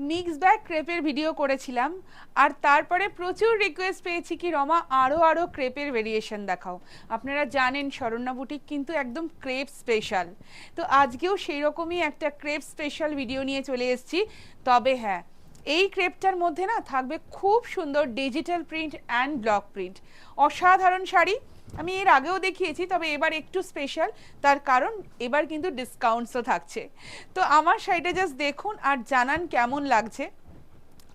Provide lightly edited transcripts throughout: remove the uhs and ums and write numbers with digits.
Mix bag ক্রেপের video করেছিলাম আর তারপরে প্রচুর রিকোয়েস্ট পেয়েছি কি রমা আরও ক্রেপের ভেরিয়েশন দেখাও। আপনারা জানেন শরণ্যা বুটিক কিন্তু একদম ক্রেপ স্পেশাল, তো আজকেও সেই রকমই একটা ক্রেপ স্পেশাল ভিডিও নিয়ে চলে এসেছি। তবে হ্যাঁ, এই ক্রেপটার মধ্যে না থাকবে খুব সুন্দর digital print and block print, অসাধারণ শাড়ি। আমি এর আগেও দেখিয়েছি, তবে এবার একটু স্পেশাল, তার কারণ এবার কিন্তু ডিসকাউন্টসও থাকছে। তো আমার শাড়িটা জাস্ট দেখুন আর জানান কেমন লাগছে।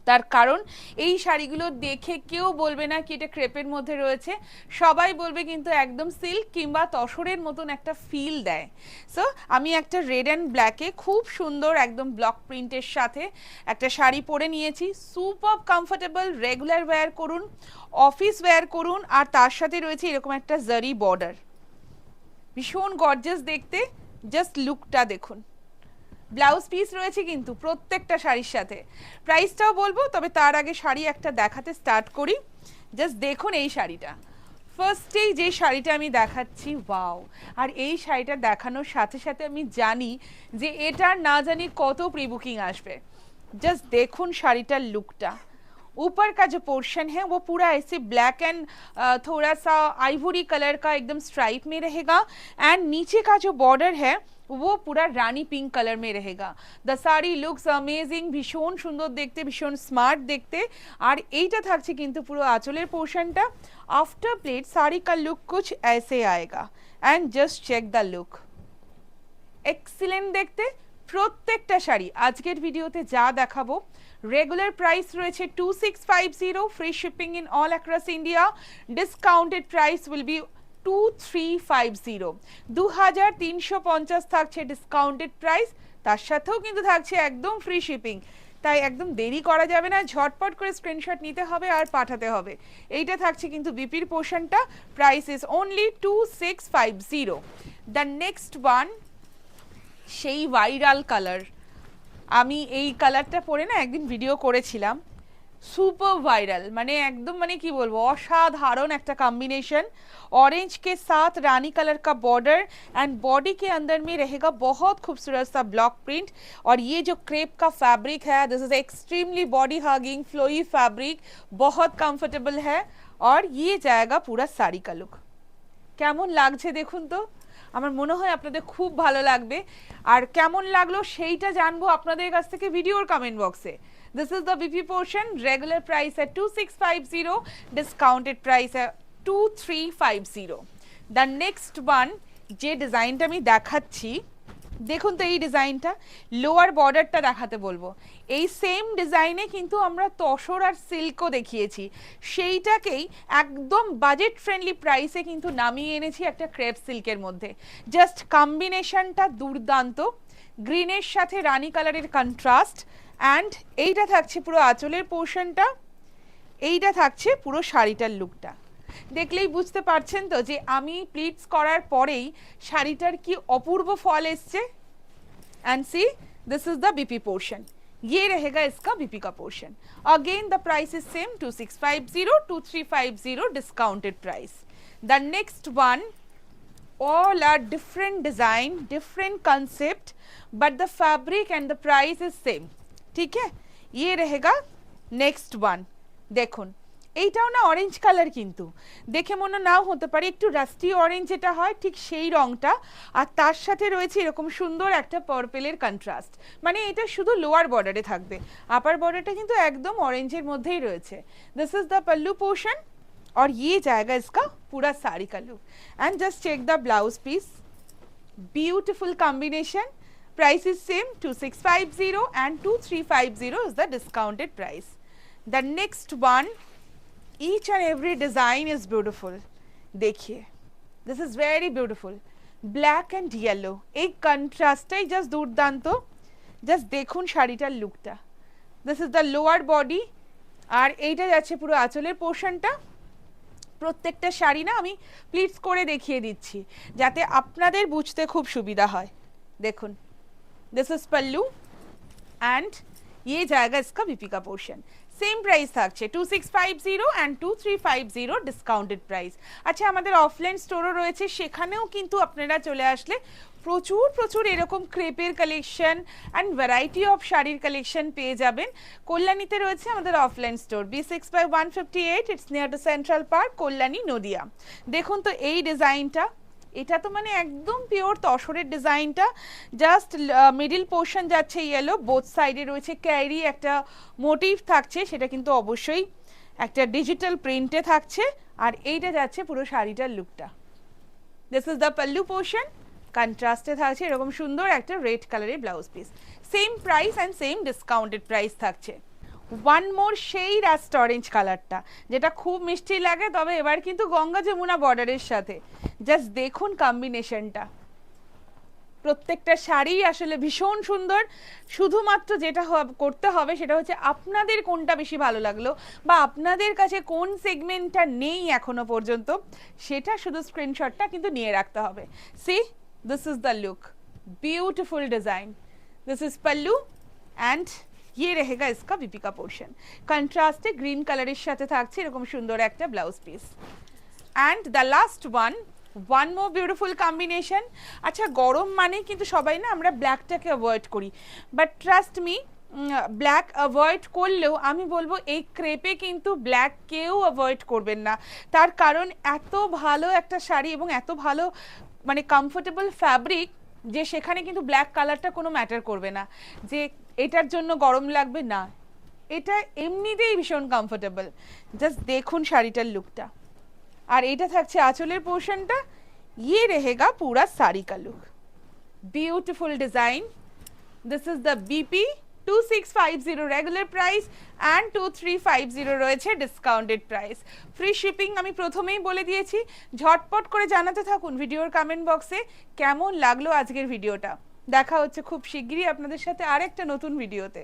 তার কারণ এই শাড়িগুলো দেখে কেউ বলবে না কি এটা ক্রেপের মধ্যে রয়েছে, সবাই বলবে কিন্তু একদম সিল্ক কিংবা তসরের মতন একটা ফিল দেয়। সো আমি একটা রেড অ্যান্ড ব্ল্যাকে খুব সুন্দর একদম ব্লক প্রিন্টের সাথে একটা শাড়ি পরে নিয়েছি। সুপার কমফোর্টেবল, রেগুলার ওয়্যার করুন, অফিস ওয়্যার করুন, আর তার সাথে রয়েছে এরকম একটা জারি বর্ডার, ভীষণ গর্জাস দেখতে। জাস্ট লুকটা দেখুন। ব্লাউজ পিস রয়েছে কিন্তু প্রত্যেকটা শাড়ির সাথে। প্রাইসটাও বলবো, তবে তার আগে শাড়ি একটা দেখাতে স্টার্ট করি। জাস্ট দেখুন এই শাড়িটা। ফার্স্টেই যে শাড়িটা আমি দেখাচ্ছি, ওয়াও! আর এই শাড়িটা দেখানোর সাথে সাথে আমি জানি যে এটার না জানি কত প্রি বুকিং আসবে। जस्ट देखुन शाड़ीटार लुकटा। ऊपर का जो पोर्शन है वो पूरा ऐसे ब्लैक एंड थोड़ा सा आइवरी कलर का एकदम स्ट्राइप में रहेगा, एंड नीचे का जो बॉर्डर है वो पूरा रानी पिंक कलर में रहेगा। द साड़ी लुक्स अमेजिंग, भीषण सुंदर देखते, भीषण स्मार्ट देखते। और এইটা থাকছে কিন্তু পুরো আঁচলের পোর্শনটা। आफ्टर प्लेट साड़ी का लुक कुछ ऐसे आएगा, and just check the look, excellent দেখতে প্রত্যেকটা শাড়ি। আজকের ভিডিওতে যা দেখাবো, রেগুলার প্রাইস রয়েছে 2650, free shipping in all across India. Discounted price will be 2350, 2350 থাকছে ডিসকাউন্টেড প্রাইস। তার সাথেও কিন্তু থাকছে একদম ফ্রি শিপিং। তাই একদম দেরি করা যাবে না, ঝটপট করে স্ক্রিনশট নিতে হবে আর পাঠাতে হবে। এইটা থাকছে কিন্তু বিপির পোর্শনটা। Price is only 2650। The next one, সেই ভাইরাল কালার। আমি এই কালারটা পরে না একদিন ভিডিও করেছিলাম, सुपर वायरल, माने एकदम माने की बोलबो असाधारण एक कॉम्बिनेशन। ऑरेंज के साथ रानी कलर का बॉर्डर, एंड बॉडी के अंदर में रहेगा बहुत खूबसूरत सा ब्लॉक प्रिंट। और ये जो क्रेप का फैब्रिक है, this is extremely body hugging flowy fabric, बहुत कंफर्टेबल है। और ये जाएगा पूरा साड़ी का लुक। কেমন লাগছে দেখুন তো, আমার মনে হয় আপনাদের খুব ভালো লাগবে। আর কেমন লাগলো সেইটা জানবো আপনাদের কাছ থেকে ভিডিওর কমেন্ট বক্সে। This is the BP portion, regular price at 2650, discounted price at 2350। The next one, যে ডিজাইনটা আমি দেখাচ্ছি দেখুন তো, এই ডিজাইনটা লোয়ার বর্ডারটা দেখাতে বলবো। এই সেম ডিজাইনে কিন্তু আমরা তসর আর সিল্কও দেখিয়েছি, সেইটাকেই একদম বাজেট ফ্রেন্ডলি প্রাইসে কিন্তু নামিয়ে এনেছি একটা ক্রেপ সিল্কের মধ্যে। জাস্ট কম্বিনেশনটা দুর্দান্ত, গ্রিনের সাথে রানী কালারের কন্ট্রাস্ট। অ্যান্ড এইটা থাকছে পুরো আঁচলের পোর্শনটা, এইটা থাকছে পুরো শাড়িটার লুকটা। দেখলেই বুঝতে পারছেন তো যে আমি প্লিটস করার পরেই শাড়িটার কি অপূর্ব ফল এসছে। And see, this is the BP portion, ये रहेगा इसका बीपी का portion. Again the price is same 2650, 2350 discounted price. The next one, all are different design, different concept, but the fabric and the price is same। ठीक है, ये रहेगा next one. দেখুন এইটাও না অরেঞ্জ কালার, কিন্তু দেখে মনে নাও হতে পারে একটু রাস্টি অরেঞ্জ যেটা হয় ঠিক সেই রংটা, আর তার সাথে রয়েছে এরকম সুন্দর একটা পার্পেলের কন্ট্রাস্ট। মানে এটা শুধু লোয়ার বর্ডারে থাকবে, আপার বর্ডারটা কিন্তু একদম অরেঞ্জের মধ্যেই রয়েছে। This is the pallu portion, और ये जाएगा इसका पूरा साड़ी का look. And just check the blouse piece, beautiful combination. Price is same 2650, and 2350 is the discounted price. The next one, each and every design is beautiful। देखिए, this is very beautiful, black and yellow, एक কন্ট্রাস্টটাই just দুর্দান্ত। Just দেখুন শাড়িটার লুকটা। This is the lower body, আর এইটা যাচ্ছে পুরো আঁচলের পোর্শনটা। প্রত্যেকটা শাড়ি না আমি প্লিটস করে দেখিয়ে দিচ্ছি যাতে আপনাদের বুঝতে খুব সুবিধা হয়। দেখুন, দিস ইজ पल्लू, एंड ये जाएगा इसका बीपी का पोर्शन। सेम प्राइस থাকছে 2650 एंड 2350 ডিসকাউন্টেড প্রাইস। আচ্ছা, আমাদের অফলাইন স্টোরও রয়েছে, সেখানেও কিন্তু আপনারা চলে আসলে প্রচুর প্রচুর এরকম ক্রেপের কালেকশন অ্যান্ড ভ্যারাইটি অফ শাড়ির কালেকশন পেয়ে যাবেন। কল্যাণীতে রয়েছে আমাদের offline store B6/158, it's near to central park, Kalyani, Nadia. দেখুন তো এই ডিজাইনটা, এটা তো মানে একদম পিওর তসরের ডিজাইনটা, জাস্ট মিডিল পোর্শন যাচ্ছে ইয়েলো, বোথ সাইডে রয়েছে ক্যারি একটা মোটিভ থাকছে, সেটা কিন্তু অবশ্যই একটা ডিজিটাল প্রিন্টে থাকছে। আর এইটা যাচ্ছে পুরো শাড়িটার লুকটা। This is the pallu portion, কন্ট্রাস্টে থাকছে এরকম সুন্দর একটা রেড কালারের blouse piece. Same price and same discounted price থাকছে। ওয়ান মোর সেই রাস্ট অরেঞ্জ কালারটা, যেটা খুব মিষ্টি লাগে, তবে এবার কিন্তু গঙ্গা যমুনা বর্ডারের সাথে। জাস্ট দেখুন কম্বিনেশনটা, প্রত্যেকটা শাড়ি আসলে ভীষণ সুন্দর। শুধুমাত্র যেটা করতে হবে সেটা হচ্ছে আপনাদের কোনটা বেশি ভালো লাগলো বা আপনাদের কাছে কোন সেগমেন্টটা নেই এখনো পর্যন্ত, সেটা শুধু স্ক্রিনশটটা কিন্তু নিয়ে রাখতে হবে। See, this is the look, beautiful design. This is pallu and ये रहेगा इसका बीपी का पोर्शन। कंट्रास्टे ग्रीन कलर साथे থাকছে এরকম সুন্দর একটা blouse piece. And the last one more beautiful combination. আচ্ছা, গরম মানে কিন্তু সবাই না আমরা ব্ল্যাকটাকে অ্যাভয়েড করি, but trust me, black avoid করলেও আমি বলবো এই ক্রেপে কিন্তু ব্ল্যাক কেউ অ্যাভয়েড করবেন না। তার কারণ এত ভালো একটা শাড়ি এবং এত ভালো মানে কমফোর্টেবল ফ্যাব্রিক যে সেখানে কিন্তু ব্ল্যাক কালারটা কোনো ম্যাটার করবে না যে এটার জন্য গরম লাগবে না, এটা এমনিতেই ভীষণ কমফোর্টেবল। জাস্ট দেখুন শাড়িটার লুকটা। আর এটা থাকছে আঁচলের পোর্শনটা, ये रहेगा पूरा साड़ी का look. Beautiful design. This is the BP 2650 regular price and 2350 রয়েছে ডিসকাউন্টেড প্রাইস। ফ্রি শিপিং আমি প্রথমেই বলে দিয়েছি। ঝটপট করে জানাতে থাকুন ভিডিওর কমেন্ট বক্সে কেমন লাগলো আজকের ভিডিওটা। দেখা হচ্ছে খুব শিগগিরই আপনাদের সাথে আরেকটা নতুন ভিডিওতে।